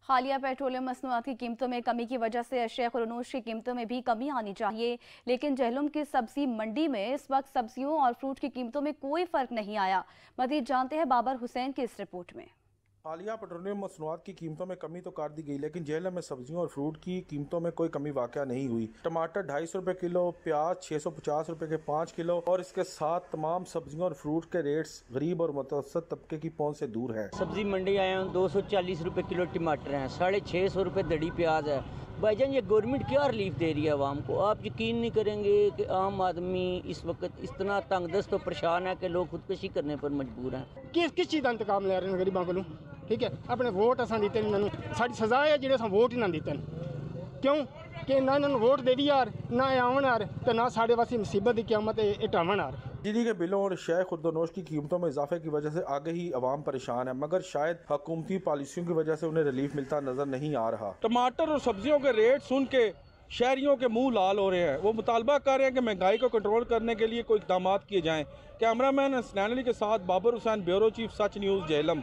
हालिया पेट्रोलियम मसनूआत की कीमतों में कमी की वजह से अशिया खुरनूश की कीमतों में भी कमी आनी चाहिए, लेकिन जहलुम की सब्जी मंडी में इस वक्त सब्जियों और फ्रूट की कीमतों में कोई फर्क नहीं आया। मजीद जानते हैं बाबर हुसैन की इस रिपोर्ट में। हालिया पेट्रोलियम मसनूआत की कीमतों में कमी तो कर दी गई, लेकिन जेहलम में सब्जियों और फ्रूट की कीमतों में कोई कमी वाक़या नहीं हुई। टमाटर 250 रुपये किलो, प्याज 650 रुपये के 5 किलो और इसके साथ तमाम सब्जियों और फ्रूट के रेट्स गरीब और मुतवसत तबके की पहुंच से दूर है। सब्जी मंडी आए हैं, 240 रुपये किलो टमाटर हैं, 650 रुपये दड़ी प्याज है। भाईजान, ये गवर्नमेंट क्या रिलीफ दे रही है आवाम को? आप यकीन नहीं करेंगे कि आम आदमी इस वक्त इतना तंगदस्त और परेशान है कि लोग खुदकशी करने पर मजबूर हैं। किस चीज़ का इंतकाम ले रहे हैं गरीबों को? ठीक है, अपने वोट असा दिते इन्होंने, साड़ी सजा है जो वोट ही ना दिते। क्यों कि ना इन्होंने वोट दे दी यार, ना आवन यार, तो ना साढ़े वासी मुसीबत की क्यामत हटावन यार। बिजली के बिलों और शय खुर्दनोश की कीमतों में इजाफे की वजह से आगे ही अवाम परेशान है, मगर शायद हुकूमती पॉलिसियों की वजह से उन्हें रिलीफ मिलता नजर नहीं आ रहा। टमाटर और सब्जियों के रेट सुन के शहरियों के मुंह लाल हो रहे हैं। वो मुतालबा कर रहे हैं कि महंगाई को कंट्रोल करने के लिए कोई इक़दाम किए जाएं। कैमरामैन हसनैन अली के साथ बाबर हुसैन, ब्यूरो चीफ, सच न्यूज़, जेहलम।